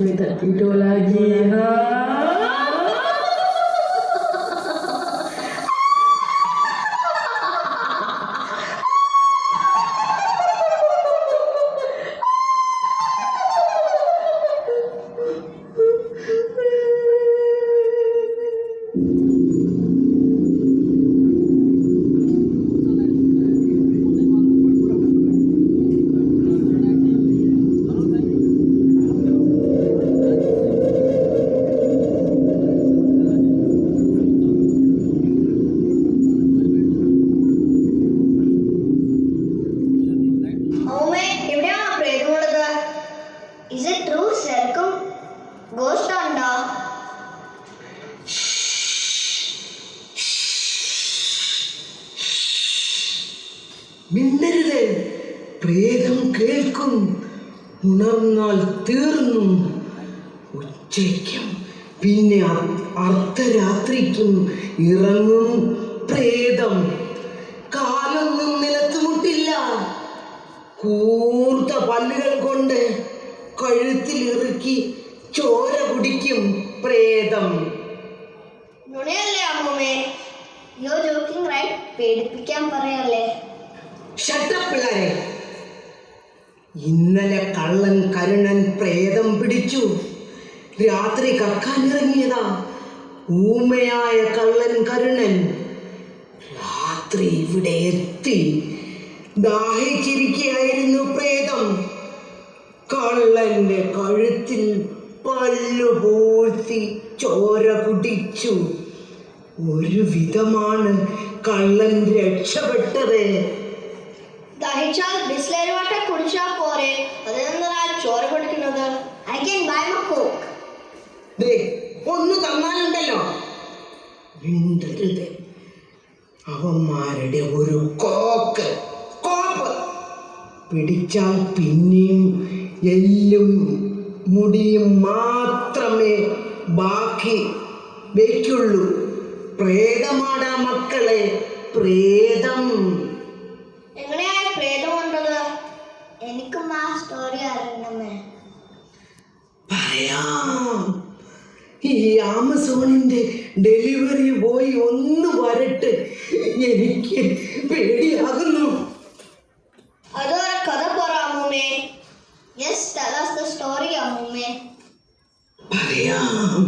minta tidur lagi. Ha? Is it true ശരിക്കും ghost ഉണ്ടോ? മിണ്ടരുത്, പ്രേതം കേൾക്കും. ഉണർന്നാൽ തീർന്നു. ഉച്ചയ്ക്കും പിന്നെ അർദ്ധരാത്രിക്കും ഇറങ്ങും പ്രേതം. കാലൊന്നും നിലത്തുമുട്ടില്ല. കൂർത്ത പല്ലുകൾ കൊണ്ട് കഴുത്തിൽ ഇറുക്കി ചോര കുടിക്കും പ്രേതം. നുണയല്ലേ അമ്മൂമ്മേ? You joking right? പേടിപ്പിക്കാൻ പറയല്ലേ? ഷട്ട് അപ്പ് പിള്ളേരെ. ഇന്നലെ കള്ളൻ കരുണൻ പ്രേതം പിടിച്ചു. രാത്രി കക്കാനിറങ്ങിയതാ ഊമയായ കള്ളൻ കരുണൻ. രാത്രി ഇവിടെ എത്തി. ദാഹിച്ചിരിക്കുകയായിരുന്നു പ്രേതം. കള്ളന്റെ കഴുത്തിൽ പല്ലുപൂഴ്ത്തി ചോര കുടിച്ചു. ഒരു വിധമാണ് കള്ളൻ രക്ഷപ്പെട്ടത്. ദഹിച്ചാൽ ബിസ്ലറി വാട്ടർ കുടിച്ചാ പോരെ, അതെന്താ ചോര കുടിക്കുന്നത്? I can buy my coke. ഒന്ന് തന്നാലുണ്ടല്ലോ. മിണ്ടരുത്. അവന്മാരുടെ ഒരു കോപ്പ് പിടിച്ചാൽ പിന്നെയും എല്ലും മുടിയും മാത്രമേ ബാക്കി വയ്ക്കുള്ളൂ. പ്രേതമാടാ മക്കളെ, പ്രേതം. എങ്ങനെയാ പ്രേതം കൊണ്ടത്? എനിക്കും ആ സ്റ്റോറി അറിയണമേ. പറയാം. ഈ ആമസോണിന്റെ ഡെലിവറി ബോയ് ഒന്ന് വരട്ടെ, എനിക്ക് പേടിയാകുന്നു. അതൊരു കഥ പറ അമ്മൂമ്മേ. Yes, tell us the story അമ്മൂമ്മേ. പറയാം.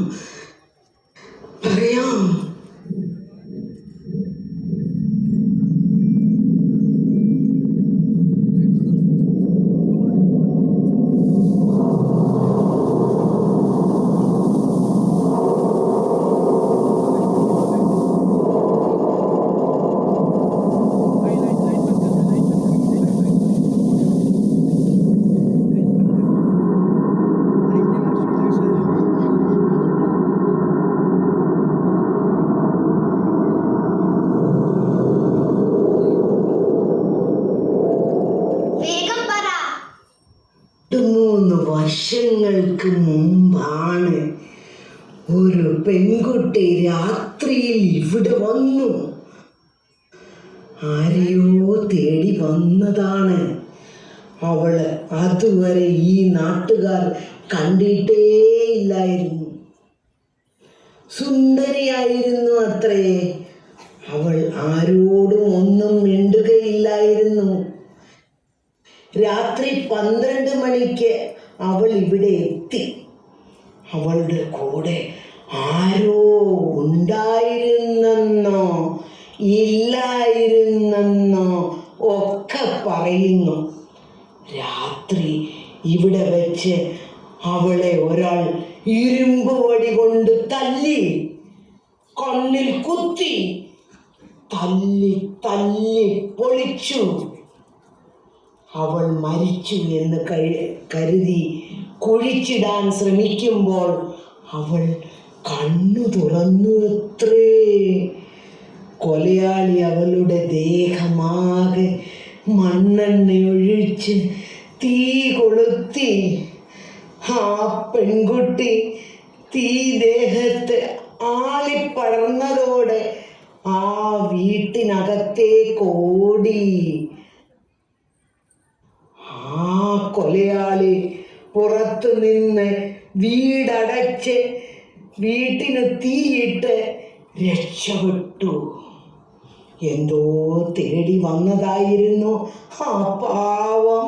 വർഷങ്ങൾക്ക് മുമ്പാണ് ഒരു പെൺകുട്ടി രാത്രിയിൽ ഇവിടെ വന്നു. ആരെയോ തേടി വന്നതാണ്. അവള് അതുവരെ ഈ നാട്ടുകാർ കണ്ടിട്ടേയില്ലായിരുന്നു. സുന്ദരിയായിരുന്നു അത്രേ. അവൾ ആരോടും ഒന്നും മിണ്ടുകയില്ലായിരുന്നു. രാത്രി 12 മണിക്ക് അവൾ ഇവിടെ എത്തി. അവളുടെ കൂടെ ആരോ ഉണ്ടായിരുന്നെന്നോ ഇല്ലായിരുന്നെന്നോ ഒക്കെ പറയുന്നു. രാത്രി ഇവിടെ വെച്ച് അവളെ ഒരാൾ ഇരുമ്പ് വടി കൊണ്ട് തല്ലി, കണ്ണിൽ കുത്തി, തല്ലി തല്ലി പൊളിച്ചു. അവൾ മരിച്ചു എന്ന് കരുതി കുഴിച്ചിടാൻ ശ്രമിക്കുമ്പോൾ അവൾ കണ്ണു തുറന്നു അത്രേ. കൊലയാളി അവളുടെ ദേഹമാകെ മണ്ണെണ്ണയൊഴിച്ച് തീ കൊളുത്തി. ആ പെൺകുട്ടി തീ ദേഹത്ത് ആളിപ്പടർന്നതോടെ ആ വീട്ടിനകത്തേക്ക് ഓടി. ആ കൊലയാളി പുറത്തു നിന്ന് വീടടച്ച് വീട്ടിന് തീയിട്ട് രക്ഷപ്പെട്ടു. എന്തോ തേടി വന്നതായിരുന്നു ആ പാവം.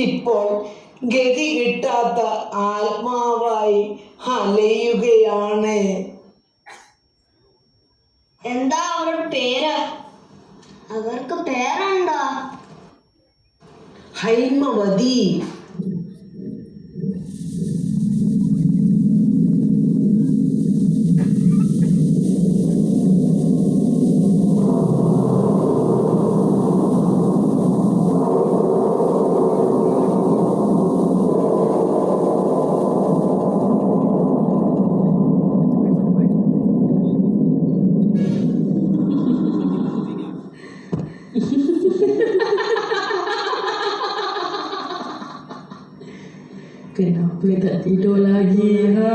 ഇപ്പോൾ ഗതി കിട്ടാത്ത ആത്മാവായി അലയുകയാണ്. എന്താ അവരുടെ പേര്? അവർക്ക് പേരുണ്ടോ? Haimavathi. Kenapa tak tidur lagi, ha?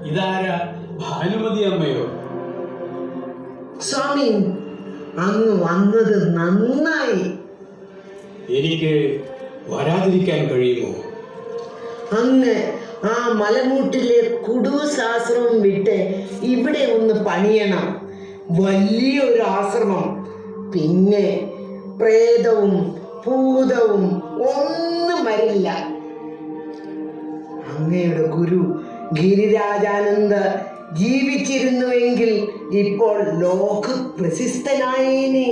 ഇതാരാ? ഭാനുമതി അമ്മയോ? സ്വാമി, അങ്ങ് വന്നത് നന്നായി. എനിക്ക് വരാതിരിക്കാൻ കഴിയുമോ? അങ്ങ് ആ മലമൂട്ടിലെ കുടൂസാശ്രമം വിട്ട് ഇവിടെ ഒന്ന് പണിയണം. വലിയൊരു ആശ്രമം. പിന്നെ പ്രേതവും ഭൂതവും ഒന്നും വരില്ല. അങ്ങയുടെ ഗുരു ഗിരിരാജാനന്ദ ജീവിച്ചിരുന്നുവെങ്കിൽ ഇപ്പോൾ ലോക പ്രസിദ്ധനായേനെ.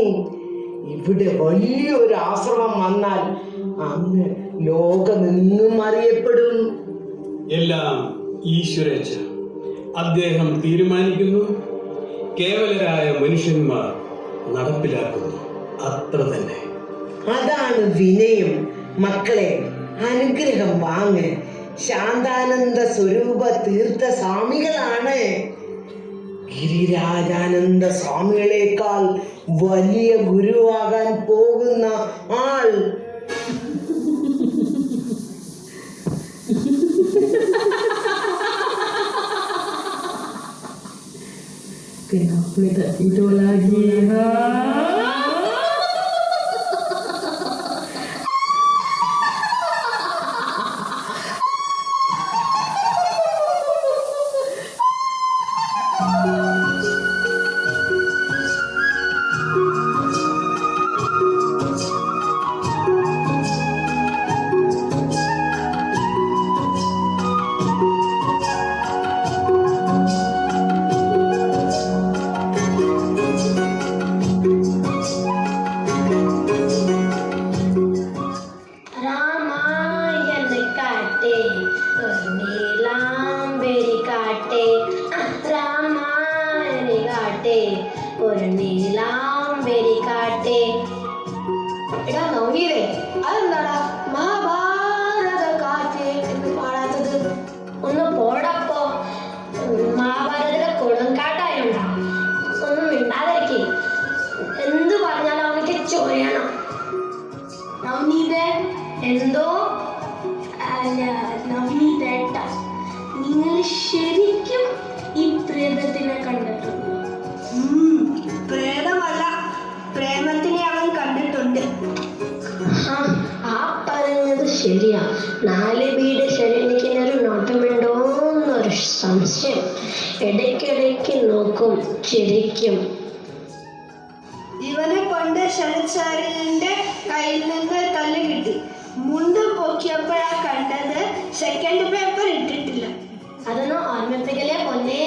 ഇവിടെ വലിയൊരു ആശ്രമം വന്നാൽ അങ്ങ് ലോകമെങ്ങും അറിയപ്പെടും. എല്ലാം ഈശ്വരേച്ഛ. അദ്ദേഹം തീരുമാനിക്കുന്നു, കേവലരായ മനുഷ്യന്മാർ നടപ്പിലാക്കുന്നു. അത്ര തന്നെ. അതാണ് വിനയം. മക്കളെ, അനുഗ്രഹം വാങ്ങ്. ശാന്താനന്ദ സ്വരൂപ തീർത്ഥ സ്വാമികളാണ്. ഗിരിരാജാനന്ദ സ്വാമികളെക്കാൾ വലിയ ഗുരുവാകാൻ പോകുന്ന ആൾ. Kenapa tak tidur lagi, ha? ഒരു നീലാംബരി കാട്ടേ. എടാ നവനീതേ, അതെന്താടാ മഹാഭാരത കാറ്റേ എന്ന് പാടാത്തത്? ഒന്ന് പോടപ്പോ. മഹാഭാരതത്തിലെ കൊടുങ്കാട്ടായോണ്ടാ. ഒന്നും മിണ്ടാതിരിക്കേ. എന്ത് പറഞ്ഞാലും അവനിക്ക് ചൊരയണം. നവനീതേ, എന്തോ? അല്ല നവനീതേട്ട, നിങ്ങൾ ശരിക്കും ഈ പ്രേതത്തിനെ കണ്ടിട്ടുണ്ടോ? പ്രേതമല്ല, പ്രേമത്തിനെ അവൻ കണ്ടിട്ടുണ്ട്. ആ പറഞ്ഞത് ശരിയാ. 4 വീട് ശരണിക്കുന്നൊരു നോട്ടമുണ്ടോന്നൊരു സംശയം. ഇടയ്ക്കിടയ്ക്ക് നോക്കും, ചിരിക്കും. ഇവനെ കൊണ്ട് ശരച്ചാരന്റെ കയ്യിൽ നിന്ന് തല്ല് കിട്ടി. മുണ്ട് പൊക്കിയപ്പോഴാ കണ്ടത്. സെക്കൻഡ് പേപ്പർ ഇട്ടിട്ടില്ല. അതൊന്നും ഓർമ്മിപ്പിക്കലേ പൊന്നേ.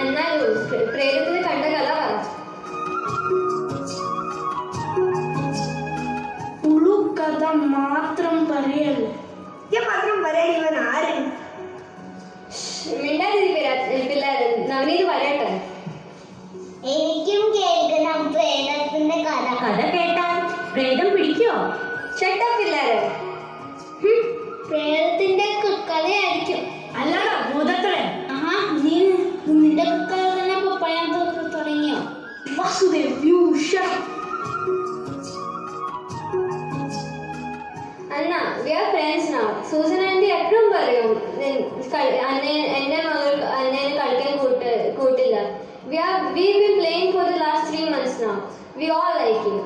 എന്നാലും പ്രേതത്തിന് കണ്ട കഥ പറ. പുളു കഥ മാത്രം പറയല്ലേ. മാത്രം പറയാൻ ഇവൻ ആരും മിണ്ടാതിരി പിള്ളേർ. നവനീത് പ്രേതം പിടിക്കോ? ഷട്ടപ്പില്ലാരെ പ്രേതത്തിന്റെ കഥയായിരിക്കും. അല്ലടാ ഭൂതത്രേ. ആഹാ, നീ നിന്റെ കഥ തന്നെ ഇപ്പൊ പറയാൻ തുടങ്ങിയോ? Vasudev, you shut up. Anna, we are friends now. Susan aunty എപ്പോഴും പറയും എന്റെ മകൾ അന്നേനെ കളിക്കാൻ കൂട്ടില്ല. We've been playing for the last 3 months now. We all like you.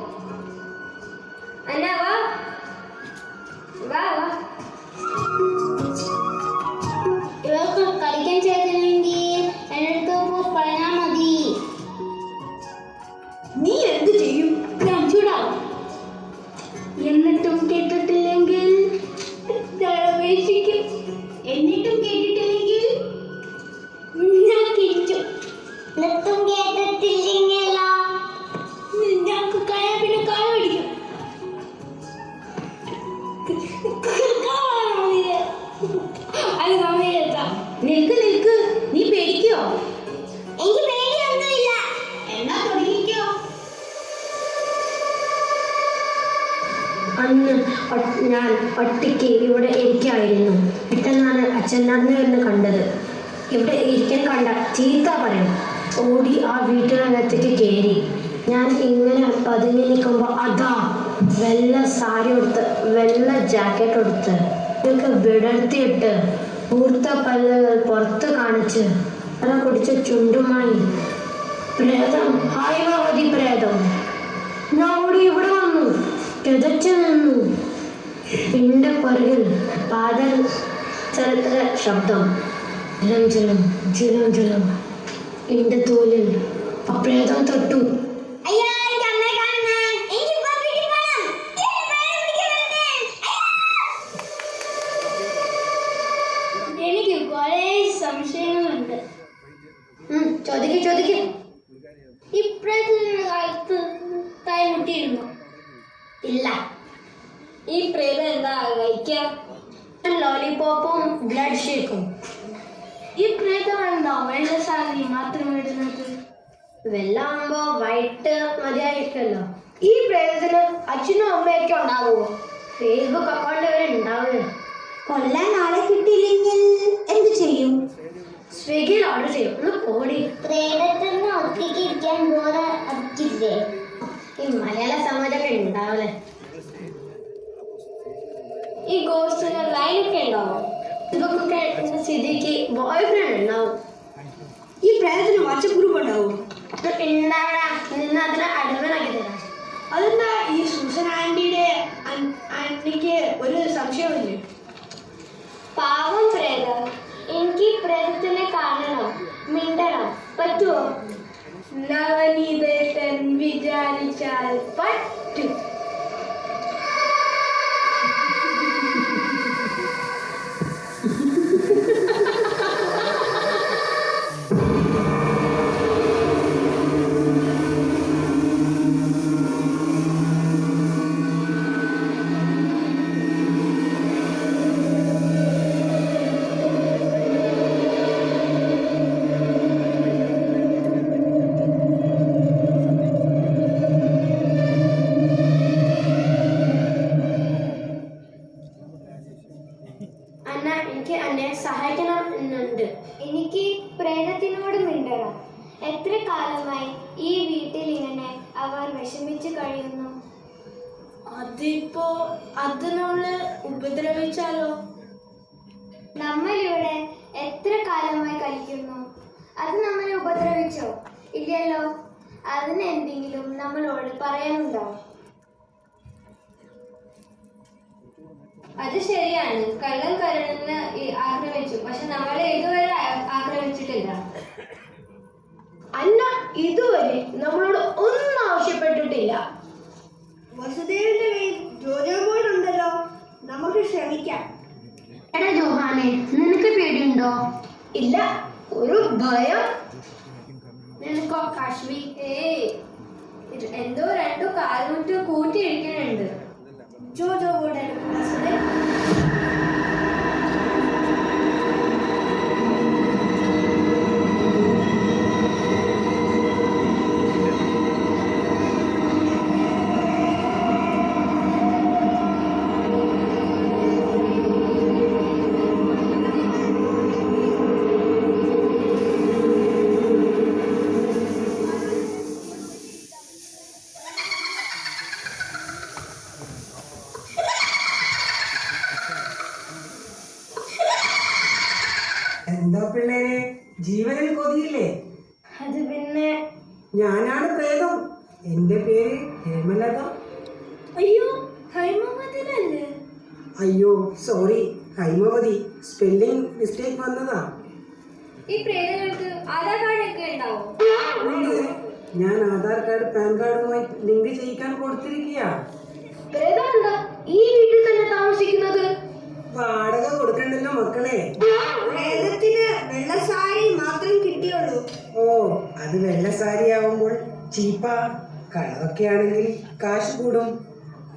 അന്ന വാ വാ വാ. ഇവർക്ക് കളിക്കാൻ ചേർക്കണമെങ്കിൽ എൻ്റെ അടുത്ത് പറഞ്ഞാൽ മതി. നീ എന്ത് ചെയ്യും? ഞാൻ ചൂടാവും. എന്നിട്ടും കേട്ടിട്ടില്ലെങ്കിൽ ഉപേക്ഷിക്കും. എന്നിട്ടും കേട്ടിട്ടില്ലെങ്കിൽ ഞാൻ കിച്ചു. എന്നിട്ടും കേട്ടിട്ടില്ലെങ്കിലോ ഞങ്ങൾക്ക് കഴിയാൻ പിന്നെ കാല പിടിക്കും. അത് സമയത്താ. നിൽക്ക് നിൽക്ക്, നീ പേടിക്കോ? എനിക്ക് പേടിയൊന്നുമില്ല. എന്നാ തുടങ്ങിക്കോ. അന്ന് ഞാൻ ഒറ്റയ്ക്ക് ഇവിടെ ഇരിക്കായിരുന്നു. പെട്ടെന്നാണ് അച്ഛൻ നടന്നു വരുന്ന കണ്ടത്. ഇവിടെ ഇരിക്കാൻ കണ്ട ചീത്ത പറയും. ഓടി ആ വീട്ടിനകത്തേക്ക് കയറി. ഞാൻ ഇങ്ങനെ പതുങ്ങി നിൽക്കുമ്പോൾ അതാ വെള്ള സാരി എടുത്ത് വെള്ള ജാക്കറ്റ് എടുത്ത് ഇതൊക്കെ വിടർത്തിയിട്ട് പൂർത്ത പല്ലുകൾ പുറത്ത് കാണിച്ച് അത കുടിച്ച ചുണ്ടുമായി പ്രേതം, ഹായ് ഭഗവതി പ്രേതം. ഞാൻ ഓടി ഇവിടെ വന്നു, കിതച്ചു നിന്നു. എന്റെ പുറകിൽ പാദൽ ചലത്തിലെ ശബ്ദം, ജലം ജലം ജലം ജലം. എന്റെ തോലിൽ അപ്രേതം തൊട്ടു. അയ്യോ, എനിക്ക് അമ്മയെ കാണണം. എനിക്ക് ഇപ്പൊ വീട്ടിൽ പോണം. എനിക്ക് കുറെ സംശയങ്ങളുണ്ട്. ചോദിക്കും. ഇപ്പോഴത്തെ കാലത്ത് തായി മുട്ടിയിരുന്നു. ഇല്ല. ഈ പ്രേതം എന്താ കഴിക്കാം? ലോലിപോപ്പും ബ്ലഡ് ഷേക്കും. ഈ പ്രേതം എന്താ വെള്ള സാരി മാത്രം ഇടുന്നത്? വെള്ളാകുമ്പോ വൈറ്റ് മതിയായിരിക്കുമല്ലോ. ഈ പ്രേതത്തിന് അച്ഛനും അമ്മയൊക്കെ ഉണ്ടാവുമോ? ഫേസ്ബുക്ക് അക്കൗണ്ട് വരെ ഉണ്ടാവില്ല. കൊല്ലാൻ ആളെ കിട്ടിയില്ലെങ്കിൽ എന്ത് ചെയ്യും? സ്വിഗ്ഗിയിൽ ഓർഡർ ചെയ്യും. ഒന്ന് പോടി. പ്രേതത്തിന് ഒറ്റയ്ക്ക് ഇരിക്കാൻ പോലെ അടിക്കില്ലേ? ഈ മലയാള സമാജമൊക്കെ ഉണ്ടാവില്ലേ? ഈ ഗോസ്റ്റിന് ലൈനൊക്കെ ഉണ്ടാവോ? ഇതൊക്കെ സ്ഥിതിക്ക് ബോയ് ഫ്രണ്ട് ഉണ്ടാവും. ഈ പ്രേതത്തിന് വാട്സപ്പ് ഗ്രൂപ്പ് ഉണ്ടാവും. ഉണ്ടാവടാ, നിന്ന് അതിനെ അടിമനാക്കി തരാം. അതെന്താ ഈ സൂസൻ ആന്റിയുടെ ആന്റിക്ക് ഒരു സംശയമില്ലേ? പാവം പ്രേതം. എനിക്ക് പ്രേതത്തിനെ കാണണം, മിണ്ടണം. പറ്റുമോ? നവനീതൻ വിചാരിച്ചാൽ പറ്റും. അന്ന, എനിക്ക് എന്നെ സഹായിക്കണം എന്നുണ്ട്. എനിക്ക് പ്രേതത്തിനോട് മിണ്ടണം. എത്ര കാലമായി ഈ വീട്ടിൽ ഇങ്ങനെ അവർ വിഷമിച്ച് കഴിയുന്നു? അത് നമ്മള് ഉപദ്രവിച്ചാലോ? നമ്മളിവിടെ എത്ര കാലമായി കളിക്കുന്നു? അത് നമ്മളെ ഉപദ്രവിച്ചോ? ഇല്ലല്ലോ. അതിന് എന്തെങ്കിലും നമ്മളോട് പറയാനുണ്ടാവും. അത് ശരിയാണ്. കള്ളൻ കരണിനെ ആക്രമിച്ചു, പക്ഷെ നമ്മളെ ഇതുവരെ ആക്രമിച്ചിട്ടില്ല. അന്ന ഇതുവരെ നമ്മളോട് ഒന്നും ആവശ്യപ്പെട്ടിട്ടില്ല. വസുദേവിന്റെ കയ്യിൽ ജോജോ ബോർഡ് ഉണ്ടല്ലോ, നമുക്ക് ശ്രമിക്കാം. എടാ ജോഹാനെ, നിനക്ക് പേടിയുണ്ടോ? ഇല്ല, ഒരു ഭയം. നിനക്കോ കാശ്മി? എന്തോ രണ്ടു കാലുമുറ്റ് കൂട്ടിയിരിക്കുന്നുണ്ട്. ജോജോ ബോർഡ് എടുക്കും വസുദേവ്. പിള്ളേരെ, ജീവനിൽ കൊതിയില്ലേ? അത് പിന്നെ ഞാനാണ് പ്രേതം. എൻ്റെ പേര് ഹേമലത. അയ്യോ ഹൈമവതിനല്ലേ? അയ്യോ സോറി, ഹൈമവതി. സ്പെല്ലിംഗ് മിസ്റ്റേക്ക് വന്നതാ. ഈ പ്രേതങ്ങൾക്ക് ആധാർ കാർഡ് ഒക്കെ ഉണ്ടാവും. ഉണ്ട്. ഞാൻ ആധാർ കാർഡ് പാൻ കാർഡുമായി ലിങ്ക് ചെയ്യിക്കാൻ കൊടുത്തിരിക്കുക. പ്രേതമുണ്ടോ ഈ വീട്ടിൽ തന്നെ താമസിക്കുന്നത്? വാടക കൊടുക്കണ്ടല്ലോ മക്കളെ. പ്രേതത്തിന് വെള്ള സാരി മാത്രം കിട്ടിയുള്ളൂ. ഓ, അത് വെള്ള സാരി ആവുമ്പോൾ ചീപ്പാ. കളറൊക്കെ ആണെങ്കിൽ കാശ് കൂടും.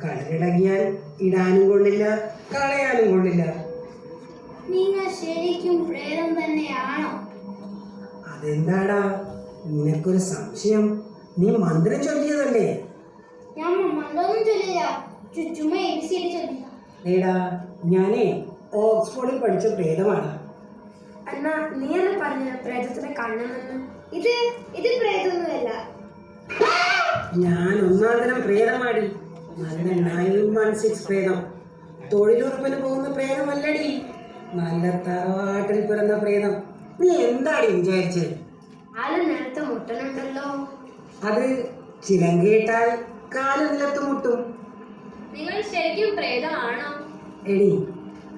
കളറിളകിയാൽ ഇടാനും കൊള്ളില്ല, കളയാനും കൊള്ളില്ല. നിങ്ങൾ ശരിക്കും പ്രേതം തന്നെയാണോ? അതെന്താടാ നിനക്കൊരു സംശയം? നീ മന്ത്രം ചൊല്ലിയതല്ലേ? ഞാൻ മന്ത്രമൊന്നും ചൊല്ലില്ല, ചുറ്റുമേ ABC ചൊല്ലില്ല. ഏടാ, ഞാനേ ഓക്സ്ഫോർഡിൽ പഠിച്ച പ്രേതമാണ്. അന്നാ നീ അല്ലേ പറഞ്ഞത് പ്രേതത്തിനെ കാണണമെന്ന്? ഇത് പ്രേതമൊന്നുമല്ല. ഞാൻ ഒന്നാം തരം പ്രേതമാടി. നല്ല 916 പ്രേതം. തൊഴിലുറപ്പിന് പോകുന്ന പ്രേതമല്ലടി, നല്ല തറവാട്ടിൽ പിറന്ന പ്രേതം. നീ എന്താടി വിചാരിച്ചത്? ആള് നേരത്തെ മുട്ടനുണ്ടല്ലോ. അത് ചിലങ്കേട്ടാൽ കാല് നിലത്ത് മുട്ടും. നിങ്ങൾ ശരിക്കും പ്രേതമാണോ? എടി,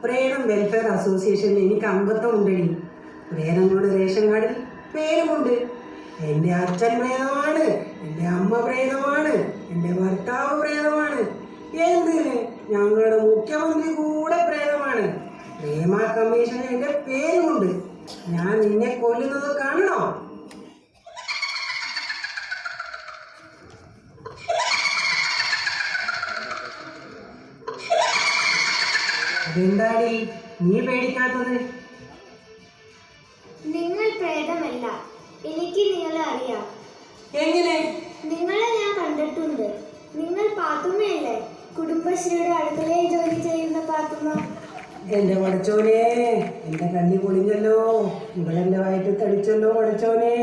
പ്രേതം വെൽഫെയർ അസോസിയേഷനിൽ എനിക്ക് അംഗത്വം ഉണ്ടെടി. പ്രേതങ്ങളുടെ റേഷൻ കാർഡിൽ പേരുമുണ്ട്. എൻ്റെ അച്ഛൻ പ്രേതമാണ്, എൻ്റെ അമ്മ പ്രേതമാണ്, എൻ്റെ ഭർത്താവ് പ്രേതമാണ്. എന്തിന്, ഞങ്ങളുടെ മുഖ്യമന്ത്രി കൂടെ പ്രേതമാണ്. പ്രേമ കമ്മീഷന് എൻ്റെ പേരുമുണ്ട്. ഞാൻ നിന്നെ കൊല്ലുന്നത് കാണണോ? അതെന്താടി നീ പേടിക്കാത്തത്? നിങ്ങൾ പ്രേതമല്ല, എനിക്ക് നിങ്ങളെ അറിയാം. എങ്ങനെ? നിങ്ങളെ ഞാൻ കണ്ടിട്ടുണ്ട്. നിങ്ങൾ പാത്തുമ്മയല്ലേ, കുടുംബശ്രീയുടെ അടുക്കളയിൽ ജോലി ചെയ്യുന്ന പാത്തുമ്മ? എന്റെ പഠിച്ചോനെ, എന്റെ കണ്ണി പൊളിഞ്ഞല്ലോ. ഇവളെന്റെ വയറ്റിൽ തടിച്ചല്ലോ പഠിച്ചോനെ.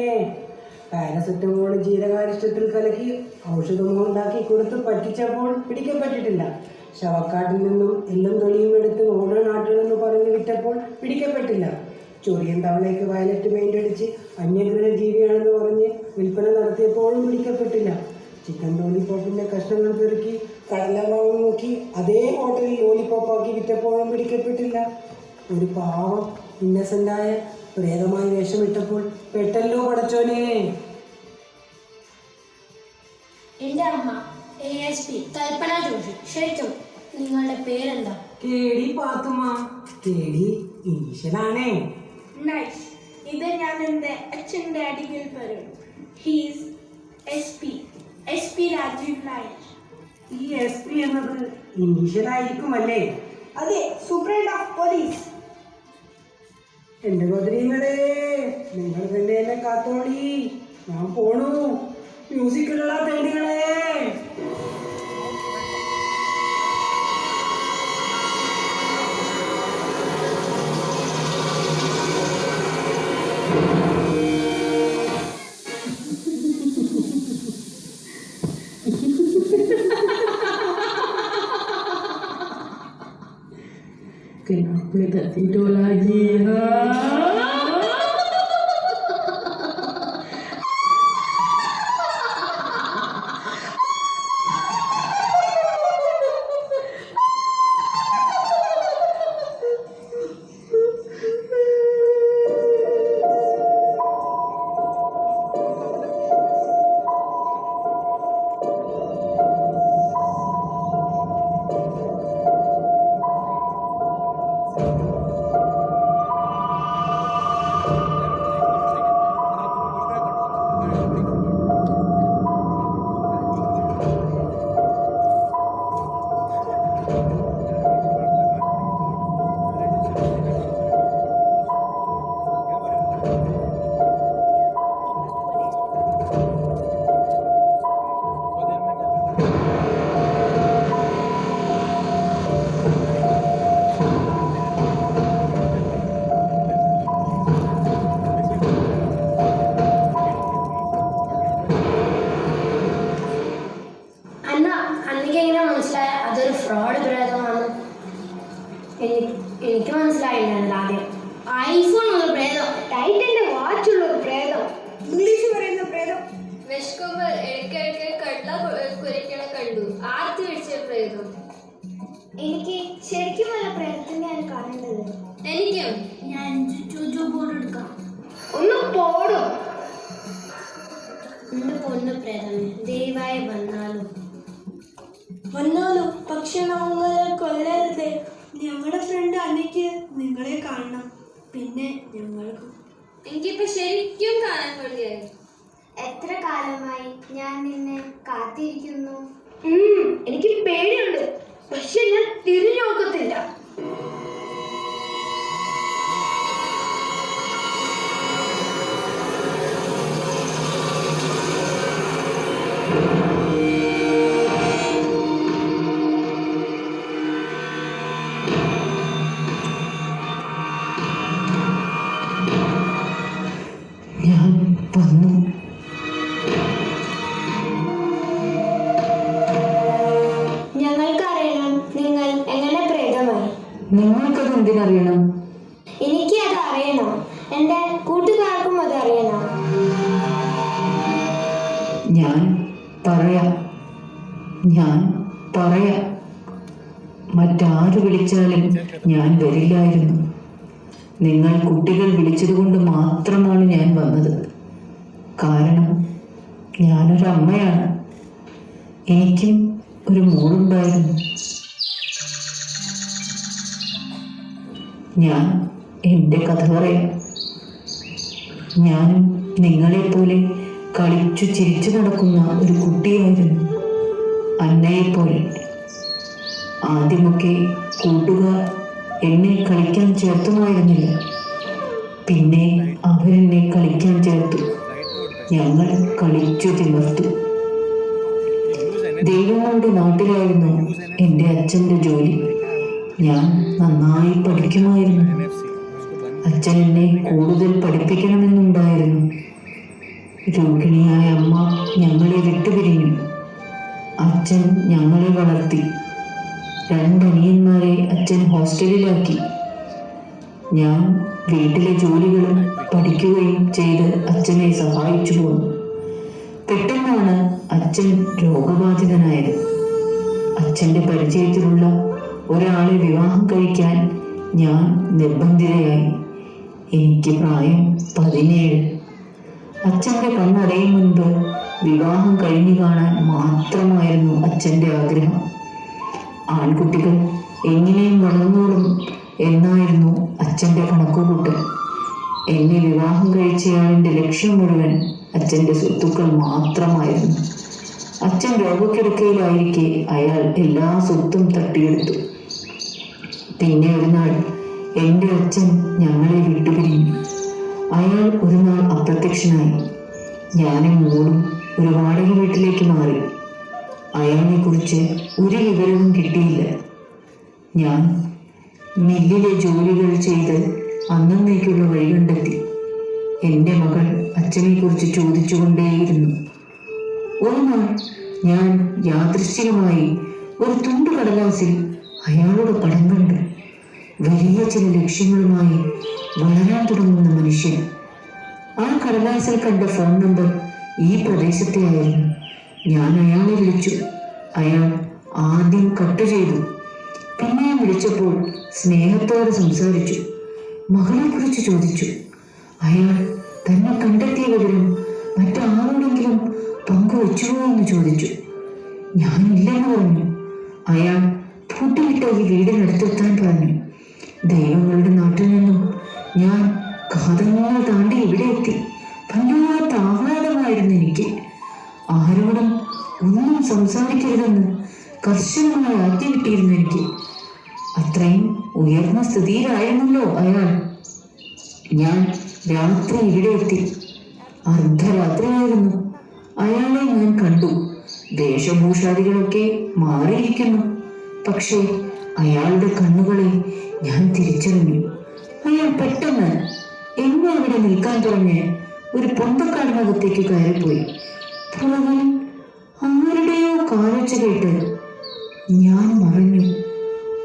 പാരസെറ്റമോൾ ജീരകാരിഷ്ടത്തിൽ കലക്കി ഔഷധമോ ഉണ്ടാക്കി കൊടുത്ത് പറ്റിച്ചപ്പോൾ പിടിക്കപ്പെട്ടിട്ടില്ല. ശവക്കാട്ടിൽ നിന്നും എല്ലാം തൊലിയും എടുത്ത് ഓരോ നാട്ടിൽ നിന്ന് പറഞ്ഞ് വിറ്റപ്പോൾ പിടിക്കപ്പെട്ടില്ല. ചൊറിയൻ തവളയ്ക്ക് വയലറ്റ് പെയിന്റ് അടിച്ച് അന്യഗ്രഹ ജീവിയാണെന്ന് പറഞ്ഞ് വിൽപ്പന നടത്തിയപ്പോഴും പിടിക്കപ്പെട്ടില്ല. ചിക്കൻ ലോലിപോപ്പിന്റെ കഷ്ണങ്ങൾ പെറുക്കി കടലമാവ് നോക്കി അതേ ഹോട്ടലിൽ ലോലിപോപ്പാക്കി വിറ്റപ്പോഴും പിടിക്കപ്പെട്ടില്ല. ഒരു പാവം ഇന്നസെന്റായ പ്രേതമായി വേഷമിട്ടപ്പോൾ പെട്ടല്ലോ പടച്ചോനെ. എൻ്റെ അമ്മ ASP കൽപ്പന ജോഷി. ശരിക്കും നിങ്ങളുടെ പേരെന്താ? കേടി പാത്തുമ്മ. കേടി ഇനീഷ്യലാണേ. നൈസ്. ഇത് ഞാൻ എൻ്റെ അച്ഛൻ്റെ അടിയിൽ പറയും. He's SP Rajeev Nair. ഈ SP എന്നത് ഇനീഷ്യലായിരിക്കുമല്ലേ? അതെ, സൂപ്രണ്ട് ഓഫ് പോലീസ്. എന്റെ ബദ്രീങ്ങളെ, നിങ്ങൾ തന്നെ എന്നെ കാത്തോളി. ഞാൻ പോണു. മ്യൂസിക്കിലുള്ള തേടികളെ. Kenapa tak tidur lagi, ha? Fraud പ്രേതമാണ്. എനിക്ക് മനസ്സിലായില്ല ആദ്യം. ഐഫോൺ ഒരു പ്രേതം. ടൈറ്റന്റെ വാച്ചുള്ള ഒരു പ്രേതം. ഇംഗ്ലീഷ് പറയുന്ന പ്രേതം. വിശക്കുമ്പോൾ ഇടയ്ക്കിടയ്ക്ക് കടല കുരയ്ക്കണ കണ്ടു. ആർത്തി പിടിച്ച പ്രേതം. എനിക്ക് ശരിക്കും വല്ല പ്രേതത്തിനെയാണ് കാണേണ്ടത്. എനിക്കും. ഞാൻ ജോജോ ബോർഡ് എടുക്കാം. ഒന്ന് പോടും. എന്റെ പൊന്നു പ്രേതമേ, ദയവായി വന്നാലും. വന്നാലും പക്ഷെ നമ്മളെ കൊല്ലരുത്. ഞങ്ങളുടെ ഫ്രണ്ട് അനിക്ക് നിങ്ങളെ കാണണം. പിന്നെ ഞങ്ങൾക്കും. എനിക്കിപ്പോ ശരിക്കും കാണാൻ കൊള്ളിയായി. എത്ര കാലമായി ഞാൻ നിന്നെ കാത്തിരിക്കുന്നു. എനിക്ക് പേടിയുണ്ട്, പക്ഷെ ഞാൻ തിരിഞ്ഞു നോക്കത്തില്ല. ഞാൻ വന്നു. ഞങ്ങൾക്കറിയണം നിങ്ങൾ എങ്ങനെ പ്രേതമായി. നിങ്ങൾക്കത് എന്തിനറിയണം? എനിക്ക് അത് അറിയണം. എൻ്റെ കൂട്ടുകാർക്കും അത് അറിയണം. ഞാൻ പറയാം. മറ്റാര് വിളിച്ചാലും ഞാൻ വരില്ലായിരുന്നു. നിങ്ങൾ കുട്ടികൾ വിളിച്ചതുകൊണ്ട് മാത്രമാണ് ഞാൻ വന്നത്. കാരണം ഞാനൊരമ്മയാണ്. എനിക്കും ഒരു മോളുണ്ടായിരുന്നു. ഞാൻ എൻ്റെ കഥ പറയാം. ഞാനും നിങ്ങളെപ്പോലെ കളിച്ചു ചിരിച്ചു നടക്കുന്ന ഒരു കുട്ടിയായിരുന്നു, അന്നയെപ്പോലെ. ആദ്യമൊക്കെ കൂട്ടുകാർ എന്നെ കളിക്കാൻ ചേർത്തുമായിരുന്നില്ല. പിന്നെ അവരെന്നെ കളിക്കാൻ ചേർത്തു. ഞങ്ങൾ കളിച്ചു തിമർത്തു. ദൈവങ്ങളുടെ നാട്ടിലായിരുന്നു എൻ്റെ അച്ഛൻ്റെ ജോലി. ഞാൻ നന്നായി പഠിക്കുമായിരുന്നു. അച്ഛൻ എന്നെ കൂടുതൽ പഠിപ്പിക്കണമെന്നുണ്ടായിരുന്നു. രോഗിണിയായ അമ്മ ഞങ്ങളെ വിട്ടുപിരിഞ്ഞു. അച്ഛൻ ഞങ്ങളെ വളർത്തി. 2 അനിയന്മാരെ അച്ഛൻ ഹോസ്റ്റലിലാക്കി. ഞാൻ വീട്ടിലെ ജോലികളും പഠിക്കുകയും ചെയ്ത് അച്ഛനെ സഹായിച്ചു പോന്നു. പെട്ടെന്നാണ് അച്ഛൻ രോഗബാധിതനായത്. അച്ഛൻ്റെ പരിചയത്തിലുള്ള ഒരാളെ വിവാഹം കഴിക്കാൻ ഞാൻ നിർബന്ധിതയായി. എനിക്ക് പ്രായം 17. അച്ഛൻ്റെ കണ്ണടയും മുൻപ് വിവാഹം കഴിഞ്ഞു കാണാൻ മാത്രമായിരുന്നു അച്ഛൻ്റെ ആഗ്രഹം. ആൺകുട്ടികൾ എങ്ങനെയും വളർന്നോളും എന്നായിരുന്നു അച്ഛൻ്റെ കണക്കുകൂട്ടൽ. എന്നെ വിവാഹം കഴിച്ചയാളിൻ്റെ ലക്ഷ്യം മുഴുവൻ അച്ഛൻ്റെ സ്വത്തുക്കൾ മാത്രമായിരുന്നു. അച്ഛൻ രോഗക്കിടക്കയിലായിരിക്കെ അയാൾ എല്ലാ സ്വത്തും തട്ടിയെടുത്തു. പിന്നെ ഒരു നാൾ എൻ്റെ അച്ഛൻ ഞങ്ങളെ വിട്ടുപിരിഞ്ഞു. അയാൾ ഒരു നാൾ അപ്രത്യക്ഷനായി. ഞാനും മോളും ഒരു വാടക വീട്ടിലേക്ക് മാറി. അയാളെ കുറിച്ച് ഒരു വിവരവും കിട്ടിയില്ല. ഞാൻ മില്ലിലെ ജോലികൾ ചെയ്ത് അന്നേക്കുള്ള വഴി കണ്ടെത്തി. എൻ്റെ മകൾ അച്ഛനെ കുറിച്ച് ചോദിച്ചുകൊണ്ടേയിരുന്നു. ഒരു നാൾ ഞാൻ യാദൃശ്ചികമായി ഒരു തുണ്ട് കടലാസിൽ അയാളുടെ പടം കണ്ടു. വലിയ ചില ലക്ഷ്യങ്ങളുമായി വളരാൻ തുടങ്ങുന്ന മനുഷ്യൻ. ആ കടലാസിൽ കണ്ട ഫോൺ നമ്പർ ഈ പ്രദേശത്തെ ആയിരുന്നു. ഞാൻ അയാളെ വിളിച്ചു. അയാൾ ആദ്യം കട്ട് ചെയ്തു. പിന്നെയും വിളിച്ചപ്പോൾ സ്നേഹത്തോടെ സംസാരിച്ചു. മകളെ കുറിച്ച് ചോദിച്ചു. അയാൾ തന്നെ കണ്ടെത്തിയ വിവരം മറ്റാരോടെങ്കിലും പങ്കുവെച്ചുവോ എന്ന് ചോദിച്ചു. ഞാനില്ലെന്ന് പറഞ്ഞു. അയാൾ പൂട്ടിവിട്ട ഈ വീടിനടുത്തെത്താൻ പറഞ്ഞു. ദൈവങ്ങളുടെ നാട്ടിൽ നിന്നും ഞാൻ കാതങ്ങൾ താണ്ടി ഇവിടെ എത്തി. വല്ലാത്ത ആഹ്ലാദമായിരുന്നു എനിക്ക്. ആരോടും ഒന്നും സംസാരിക്കരുതെന്ന് കർശനമായി ആജ്ഞ കിട്ടിയിരുന്നു എനിക്ക്. അത്രയും ഉയർന്ന സ്ഥിതിയിലായിരുന്നല്ലോ അയാൾ. ഞാൻ രാത്രി ഇവിടെ എത്തി. അർദ്ധരാത്രിയായിരുന്നു. അയാളെ ഞാൻ കണ്ടു. വേഷഭൂഷാദികളൊക്കെ മാറിയിരിക്കുന്നു. പക്ഷേ അയാളുടെ കണ്ണുകളെ ഞാൻ തിരിച്ചറിഞ്ഞു. അയാൾ പെട്ടെന്ന് എന്നെ അവിടെ നിൽക്കാൻ പറഞ്ഞ് ഒരു പൊന്തക്കാടിനകത്തേക്ക് കയറിപ്പോയി. പുറകിൽ ആരുടെയോ കാലൊച്ച കേട്ട് ഞാൻ മറഞ്ഞു.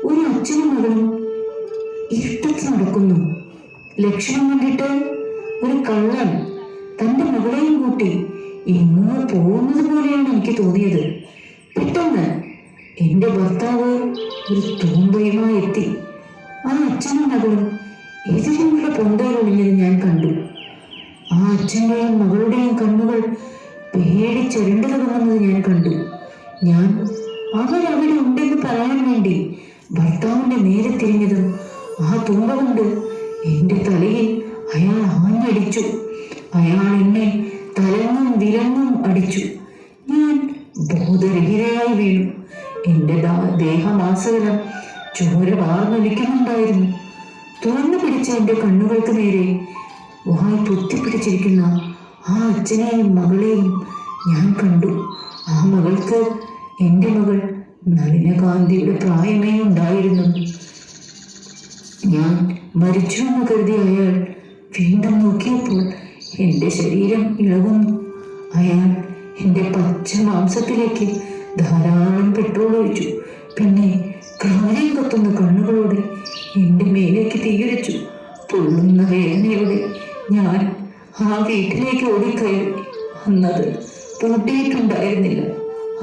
ഒരു അച്ഛനും മകളും ഇരുട്ടത്ത് നടക്കുന്നു. ലക്ഷണം കണ്ടിട്ട് ഒരു കള്ളൻ തന്റെ മകളെയും കൂട്ടി എങ്ങോ പോകുന്നത് പോലെയാണ് എനിക്ക് തോന്നിയത്. പെട്ടെന്ന് എന്റെ ഭർത്താവ് ഒരു തൂമ്പയുമായി എത്തി. ആ അച്ഛനും മകളും എതിരെയുള്ള പൊന്തയിൽ ഒളിഞ്ഞത് ഞാൻ കണ്ടു. ആ അച്ഛൻ്റെയും മകളുടെയും കണ്ണുകൾ പേടിച്ചരണ്ടു തുടങ്ങുന്നത് ഞാൻ കണ്ടു. ഞാൻ അവരവിടെ ഉണ്ടെന്ന് പറയാൻ വേണ്ടി ഭർത്താവിന്റെ നേരെ തിരിഞ്ഞതും ആ തൂമ്പ കൊണ്ട് എന്റെ തലയിൽ അയാൾ ആഞ്ഞടിച്ചു. അയാൾ എന്നെ തലങ്ങും വിലങ്ങും അടിച്ചു. ഞാൻ ബോധരഹിതയായി വീണു. എന്റെ ദേഹമാസകലം ചോര വാർന്നൊലിക്കുന്നുണ്ടായിരുന്നു. തുറന്നു പിടിച്ച എന്റെ കണ്ണുകൾക്ക് നേരെ വായി പൊത്തിപ്പിടിച്ചിരിക്കുന്ന ആ അച്ഛനെയും മകളെയും ഞാൻ കണ്ടു. ആ മകൾക്ക് എന്റെ മകൾ നളിനകാന്തിയുടെ പ്രായമേ ഉണ്ടായിരുന്നു. ഞാൻ മരിച്ചു എന്ന് കരുതി അയാൾ വീണ്ടും നോക്കിയപ്പോൾ എന്റെ ശരീരം ഇളകുന്നു. അയാൾ എന്റെ പച്ച മാംസത്തിലേക്ക് ധാരാളം പെട്രോൾ ഒഴിച്ചു. പിന്നെ കാര്യം കത്തുന്ന കണ്ണുകളോടെ എന്റെ മേലേക്ക് തീയൊഴിച്ചു. പൊള്ളുന്ന വേദനയോടെ ഞാൻ ആ വീട്ടിലേക്ക് ഓടിക്കയറി. അന്നത് പൂട്ടിയിട്ടുണ്ടായിരുന്നില്ല.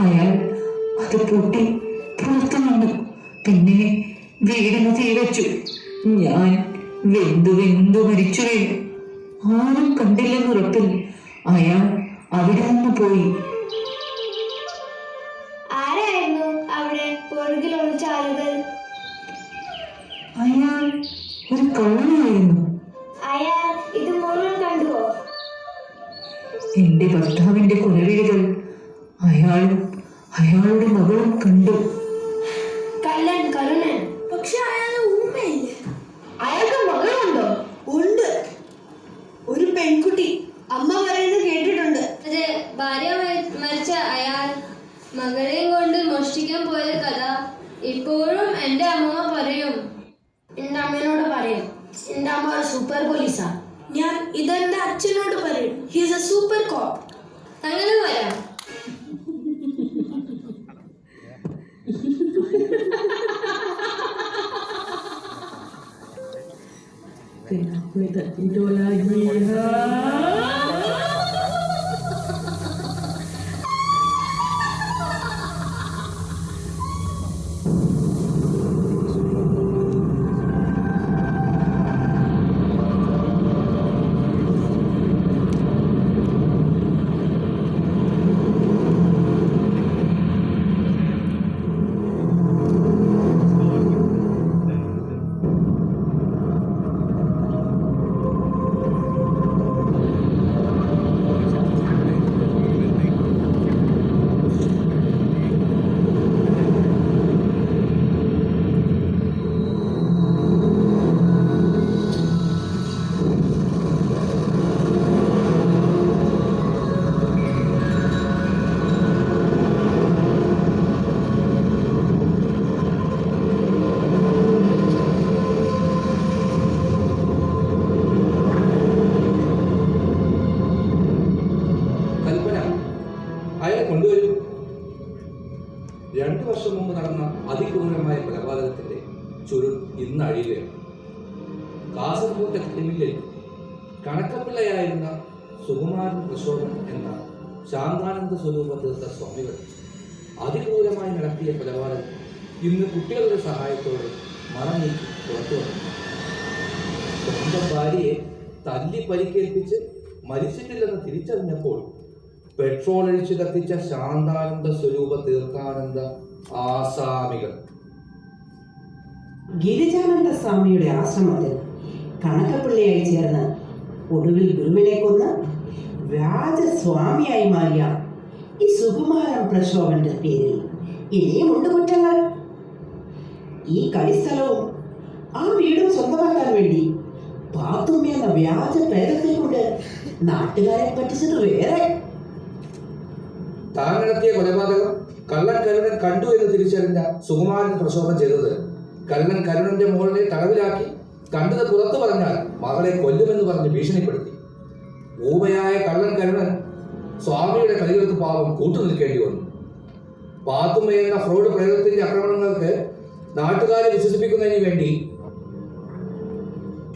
അയാൾ അത് പൂട്ടി പുറത്തു വന്നു. പിന്നെ വീടിന് തീവച്ചു. ഞാൻ വെന്തു മരിച്ചു വീണു. ആരും കണ്ടില്ലെന്നുറപ്പിൽ അയാൾ അവിടെ നിന്ന് പോയി. ആരായിരുന്നു അവിടെ പുറകിൽ ഒളിച്ച ആളുകൾ? അയാൾ ഒരു കള്ളനായിരുന്നു. അയാൾ ഇത് മുഴുവൻ കണ്ടുവോ? എന്റെ ഭർത്താവിന്റെ കൊലവിളികൾ അയാളും അയാളുടെ മകളും കണ്ടു. കള്ളൻ കരുണൻ. പക്ഷെ അയാളെ ഊമയില്ലേ? അയാൾക്ക് മകളുണ്ടോ? ഉണ്ട്, ഒരു പെൺകുട്ടി. അമ്മ പറയുന്നത് കേട്ടിട്ടുണ്ട്. അത് ഭാര്യ മരിച്ച അയാൾ മകളെയും കൊണ്ട് മോഷ്ടിക്കാൻ പോയ കഥ ഇപ്പോഴും എൻ്റെ അമ്മമ്മ പറയും. എന്റെ അമ്മേനോട് പറയും. എന്റെ അമ്മ ഒരു സൂപ്പർ പോലീസാ. ഞാൻ ഇതെന്റെ അച്ഛനോട് പറയും. ഹിസ് എ സൂപ്പർ കോപ്പ്. അങ്ങനെ വരാം. Kenapa tak tidur lagi? Ha? അയാളെ കൊണ്ടുവരും. 2 വർഷം മുമ്പ് നടന്ന അതിക്രൂരമായ കൊലപാതകത്തിന്റെ ചുരുൾ ഇന്ന് അഴിയുകയാണ്. കാസർഗോട്ടെ ക്രിമിനലിൽ കണക്കപ്പിള്ളയായിരുന്ന സുകുമാരൻ പ്രശോഭൻ എന്ന ശാന്താനന്ദ സ്വരൂപ തീർത്ത സ്വാമികൾ അതിക്രൂരമായി നടത്തിയ കൊലപാതകം ഇന്ന് കുട്ടികളുടെ സഹായത്തോടെ മറനീക്കി പുറത്തു വന്നു. സ്വന്തം ഭാര്യയെ തല്ലി പരിക്കേൽപ്പിച്ച് മരിച്ചിട്ടില്ലെന്ന് തിരിച്ചറിഞ്ഞപ്പോൾ പെട്രോൾ ഒഴിച്ചു കത്തിച്ച ശാന്താനന്ദ സ്വരൂപ തീർത്ഥാനന്ദ ആസാമികൾ ഗിരിജാനന്ദ സ്വാമിയുടെ ആശ്രമത്തിൽ കണക്കപ്പിള്ളയായി ചേർന്ന് ഒടുവിൽ ഗുരുവിനെ കൊന്ന് വ്യാജസ്വാമിയായി മാറിയ ഈ സുകുമാരൻ പ്രശോഭന്റെ പേരിൽ ഇനിയുമുണ്ട് കുറ്റങ്ങൾ. ഈ കളിസ്ഥലവും ആ വീടും സ്വന്തമാക്കാൻ വേണ്ടി പാത്തുമ്മ എന്ന വ്യാജ പേരത്തെ കൊണ്ട് നാട്ടുകാരെ പറ്റിച്ചത് വേറെ. താൻ നടത്തിയ കൊലപാതകം കള്ളൻ കരുണൻ കണ്ടു എന്ന് തിരിച്ചറിഞ്ഞ സുകുമാരൻ പ്രശോഭൻ ചെയ്തത് കള്ളൻ കരുണന്റെ മോളിനെ തടവിലാക്കി കണ്ടത് പുറത്തു പറഞ്ഞാൽ മകളെ കൊല്ലുമെന്ന് പറഞ്ഞ് ഭീഷണിപ്പെടുത്തി. ഊമയായ കള്ളൻ കരുണൻ സ്വാമിയുടെ കളികൾക്ക് പാവം കൂട്ടുനിൽക്കേണ്ടി വന്നു. പാത്തുമ്മയെന്ന ഫ്രോഡ് പ്രയോഗത്തിന്റെ ആക്രമണങ്ങൾക്ക് നാട്ടുകാരെ വിശ്വസിപ്പിക്കുന്നതിന് വേണ്ടി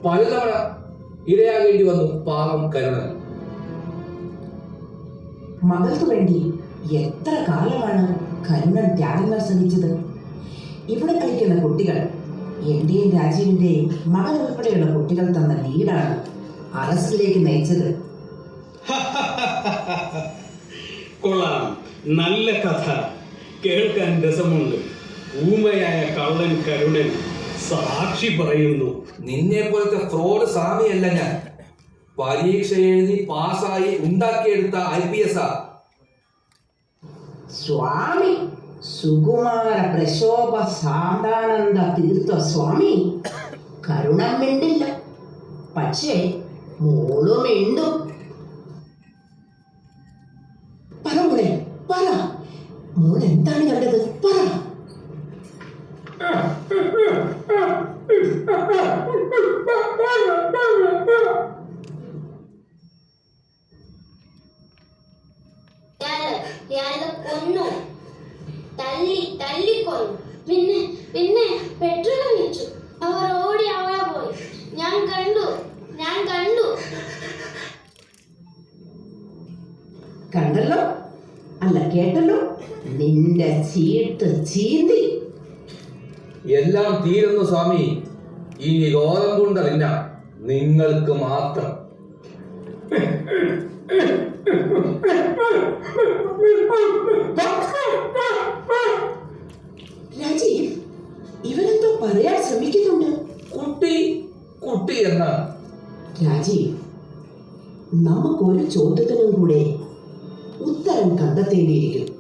പലതവണ ഇരയാകേണ്ടി വന്നു പാവം കരുണൻ. മകൾക്ക് വേണ്ടി എത്ര കാലമാണ് കരുണൻ ത്യാഗങ്ങൾ ശ്രമിച്ചത്. ഇവിടെ കളിക്കുന്ന കുട്ടികൾ എന്റെയും രാജീവിന്റെയും മകൻ ഉൾപ്പെടെയുള്ള കുട്ടികൾ തന്ന ലീഡാണ് അറസ്റ്റിലേക്ക് നയിച്ചത്. കൊള്ളാം, നല്ല കഥ, കേൾക്കാൻ രസമുണ്ട്. ഊമയായ കള്ളൻ കരുണൻ സാക്ഷി പറയുന്നു. നിന്നെ പോലത്തെ ഫ്രോഡ് സ്വാമിയല്ല ഞാൻ. പരീക്ഷ എഴുതി പാസ്സായി ഉണ്ടാക്കിയെടുത്ത IPS. സ്വാമി സുകുമാര പ്രശോഭ സാന്താനന്ദ തീർത്ഥ സ്വാമി കരുണം മിണ്ടില്ല, പക്ഷേ മോള് മിണ്ടും. പറ മോളെ, പറ, മോൾ എന്താണ് കണ്ടത്? പറ. ഇയാളെ കൊന്നു, തല്ലിക്കൊന്നു. പിന്നെ പെട്രോൾ ഒഴിച്ചു. അവർ ഓടി അവളെ പോയി. ഞാൻ കണ്ടു. കണ്ടല്ലോ, അല്ല കേട്ടല്ലോ, നിന്റെ ചീട്ട് ചീന്തി. എല്ലാം തീരുന്നു സ്വാമി. ഇനി ഗോതമ്പുണ്ടല്ല, നിങ്ങൾക്ക് മാത്രം. രാജീവ്, ഇവനെന്തോ പറയാൻ ശ്രമിക്കുന്നുണ്ട്. കുട്ടി എന്നാണ്. രാജീവ്, നമുക്കൊരു ചോദ്യത്തിനും കൂടെ ഉത്തരം കണ്ടെത്തേണ്ടിയിരിക്കുന്നു.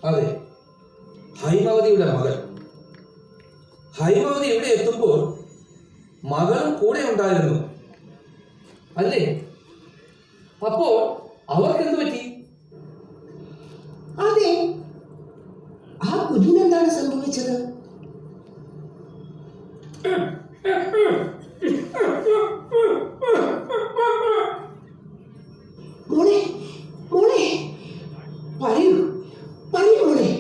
അതെ, ഹൈമവതിയുടെ മകൾ. ഹൈമവതി ഇവിടെ എത്തുമ്പോൾ മകളും കൂടെ ഉണ്ടായിരുന്നു അല്ലേ? അപ്പോൾ അവർക്കെന്ത് പറ്റി? അതെ, ആ കുഞ്ഞിനെന്താണ് സംഭവിച്ചത്? മോളെ, മോളെ, പറയൂ മോളെ,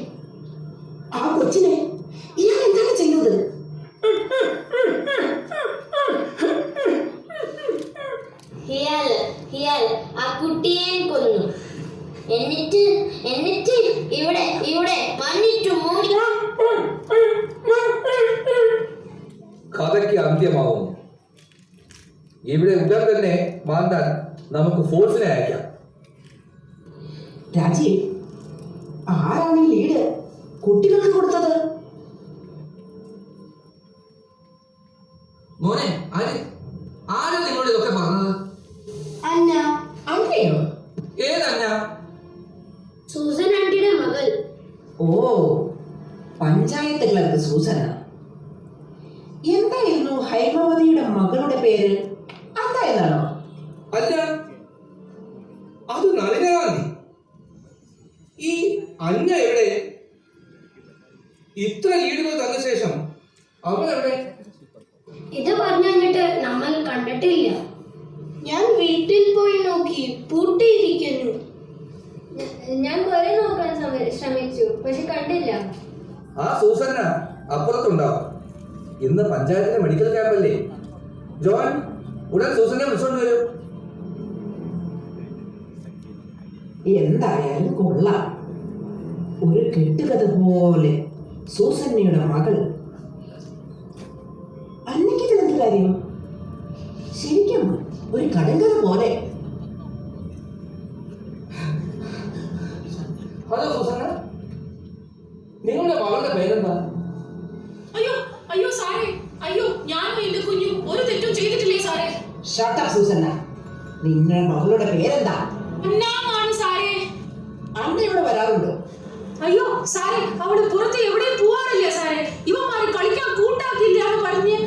ആ കൊച്ചിനെ ഇയാൾ എന്താണ് ചെയ്തത്? ഹിയാൽ ആ കുട്ടിയെ കൊന്നു. എന്നിട്ട് ഇവിടെ മണ്ണിട്ടു മൂടി. കഥയ്ക്ക് അന്ത്യമാവുന്നു. ഇവിടെ ഉടൻ തന്നെ മാന്താൻ നമുക്ക് ഫോഴ്സിനെ അയക്കാം. രാജീവ്, ആരാണ് ഈ ലീഡ് കുട്ടികൾക്ക് കൊടുത്തത്? മോനെ, ആരാ നിങ്ങളോട് ഇതൊക്കെ പറഞ്ഞത്? അന്നയോ? ഏതന്ന? സൂസൻ ആന്റിയുടെ മകൾ. ഓ, പഞ്ചായത്ത് ക്ലർക്ക് സൂസന. എന്തായിരുന്നു ഹൈമവതിയുടെ മകളുടെ പേര്? അതായതാണോ? അല്ല, അത് നളിനഗാന്ധി. ഈ അന്ന എവിടെ? ഇത്ര ലീഡുകൾ തന്ന ശേഷം അവൾ എവിടെ? ഇത് പറഞ്ഞിട്ട് നമ്മൾ കണ്ടിട്ടില്ല. ഞാൻ വീട്ടിൽ പോയി നോക്കി, പൂട്ടിയിരിക്കുന്നു. ഞാൻ കുറെ നോക്കാൻ ശ്രമിച്ചു, പക്ഷെ കണ്ടില്ല. ആ സൂസന്ന അപ്പുറത്തുണ്ടാവും. ഇന്ന് പഞ്ചായത്തിലെ മെഡിക്കൽ ക്യാമ്പല്ലേ? ജോൺ, ഉടൻ സൂസനെ വിളിച്ചോണ്ട് വരൂ. എന്തായാലും കൊള്ളാം. ഒരു കെട്ടുകഥ പോലെ സൂസന്നയുടെ മകൾ. അന്നയ്ക്ക് ഇതിലെന്ത് കാര്യം? ശരിക്കും ഒരു കടങ്കഥ പോലെ. ഹലോ സൂസന്ന, നിങ്ങളുടെ മകളുടെ പേരെന്താ? അയ്യോ സാറേ, ഞാനും എന്റെ കുഞ്ഞും ഒരു തെറ്റും ചെയ്തിട്ടില്ലേ സാറേ. ഷട്ട് അപ്പ് സൂസന്ന, നിങ്ങളുടെ മകളുടെ പേരെന്താ? അന്നാണ് സാറേ. അന്ന ഇവിടെ വരാറുണ്ടോ? അയ്യോ സാറേ, അവള് പുറത്ത് എവിടെയും പോവാറില്ല സാറേ. ഇവന്മാര് കളിക്കാൻ കൂട്ടാക്കില്ല എന്ന് പറഞ്ഞ്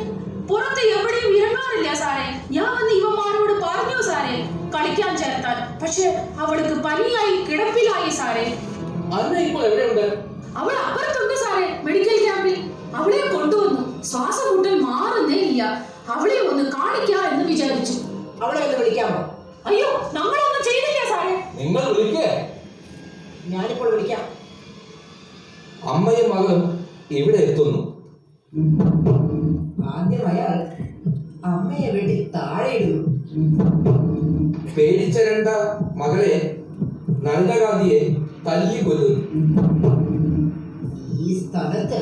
പുറത്ത് എവിടെയും ഇറങ്ങാറില്ല സാറേ. ഞാൻ വന്ന് ഇവന്മാരോട് പറഞ്ഞു സാറേ കളിക്കാൻ ചേർത്താൻ. പക്ഷെ അവൾക്ക് പനിയായി കിടപ്പിലായി സാറേ. അന്ന ഇപ്പോൾ എവിടെയുണ്ട്? അവൾ അപ്പുറത്തുണ്ട് സാറേ, മെഡിക്കൽ ക്യാമ്പിൽ. അവളെ കൊണ്ടുവന്നു. ശ്വാസം മുട്ടൽ മാറുന്നേ ഇല്ല. അവളെ ഒന്ന് കാണിക്കാം എന്ന് വിചാരിച്ചു. അവളെ ഒന്ന് വിളിക്കാമോ? അയ്യോ, നമ്മളൊന്നും ചെയ്തില്ല സാറേ. നിങ്ങൾ വിളിക്കേ? ഞാനിപ്പോൾ വിളിക്കാം. അമ്മയും മകളും ഇവിടെ എത്തുന്നു. ആദ്യം അയാൾ അമ്മയെ വെട്ടി താഴെ ഇടുന്നു. പേടിച്ചരണ്ട മകളെ നന്ദഗാന്ധിയെ തല്ലിക്കൊല്ലുന്നു. ഈ സ്ഥലത്ത്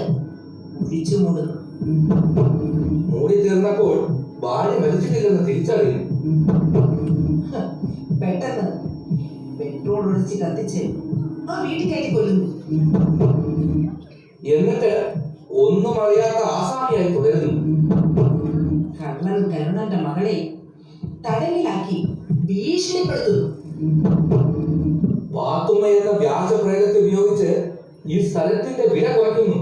കുഴിച്ചു മൂടുന്നു. മൂടി തീർന്നപ്പോൾ ഭാര്യ മരിച്ചിട്ടില്ലെന്ന് തിരിച്ചറിയുന്നു. പെട്ടെന്ന് പെട്രോൾ ഒഴിച്ച് കത്തിച്ച് ആ വീട്ടിൽ കയറ്റി കൊല്ലുന്നു. എന്നിട്ട് ഒന്നും അറിയാത്ത ആസാമിയായി തുടരുന്നു. കള്ളൻ കരുണന്റെ മകളെ തടവിലാക്കി ഭീഷണിപ്പെടുത്തുന്നു. പാത്തുമ്മ എന്ന വ്യാജ പ്രേതത്തെ ഉപയോഗിച്ച് ഈ സ്ഥലത്തിന്റെ വില കുറയ്ക്കുന്നു.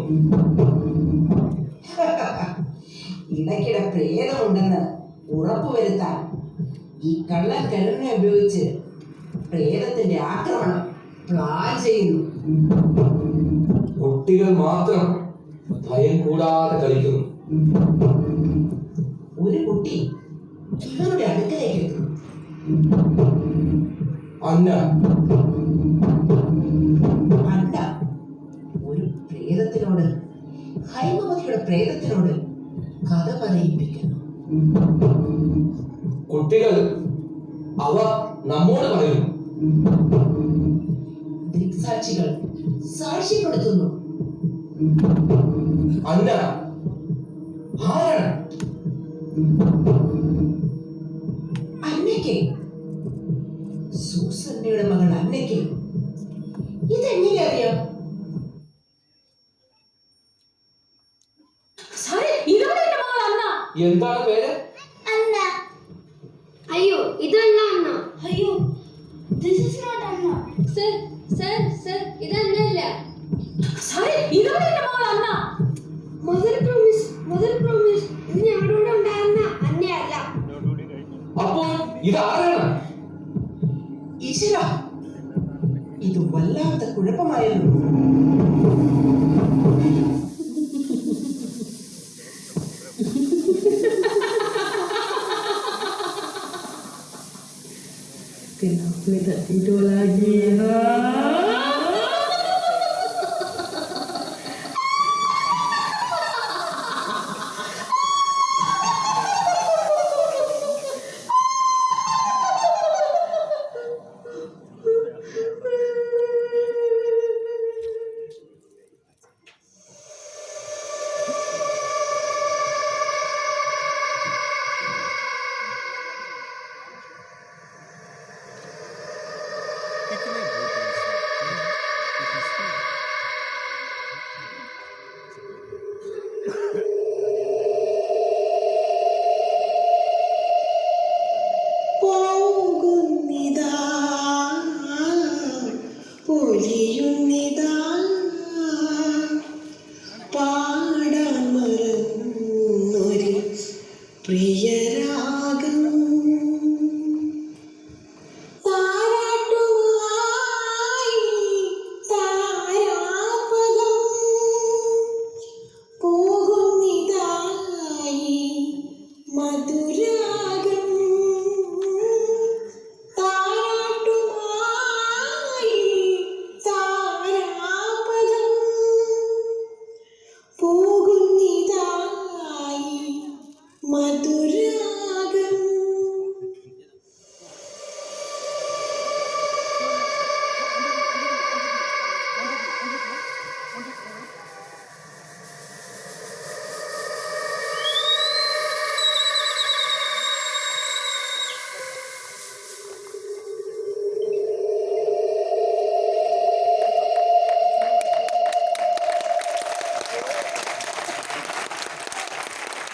ഇടയ്ക്കിടെ പ്രേതമുണ്ടെന്ന് ഉറപ്പുവരുത്താൻ ഈ കള്ളൻ കരുണനെ ഉപയോഗിച്ച് പ്രേതത്തിന്റെ ആക്രമണം പ്ലാൻ ചെയ്യുന്നു. കുട്ടികൾ മാത്രം ഭയം കൂടാതെ കളിക്കുന്നു. ഒരു കുട്ടി ഇവരുടെ അടുക്കലേക്ക് എത്തുന്നു. അന്ന അല്ല, ഒരു പ്രേതത്തിനോട്, ഹൈമവതിയുടെ പ്രേതത്തിനോട് കഥ പറയിപ്പിക്കുന്നു. കുട്ടികൾ അവ നമ്മോട് പറയുന്നു. ദൃക്സാക്ഷികൾ സാക്ഷ്യപ്പെടുത്തുന്നു. അന്ന ആരാണ്? അന്നയ്ക്ക്, സൂസന്നയുടെ മകൾ അന്നയ്ക്ക് ഇതെങ്ങനെ അറിയാം? സാറേ ഇതാണ് എന്റെ മകൾ അന്ന. എന്താണ് പേര്? അന്ന. അയ്യോ ഇതല്ല അന്ന. അയ്യോ, this is not Anna. Sir sir sir ഇതന്നല്ല. സാറേ ഇതാണ് എന്റെ മകൾ അന്ന. മദർ പ്രോമിസ് ഇത് ഞങ്ങളുടെ കൂടെ ഉണ്ടായിരുന്ന അന്നയല്ല. അപ്പോൾ ഇതാരാണ്? ഈശ്വര, ഇത് വല്ലാത്ത കുഴപ്പമായിരുന്നു. Kenapa tak tidur lagi? Ha? പോകുന്നിതാ പൊലിയുന്നിതാ പാടാൻ മറന്നൊരു പ്രിയരാഗം താരാട്ടുമായി താരാപദം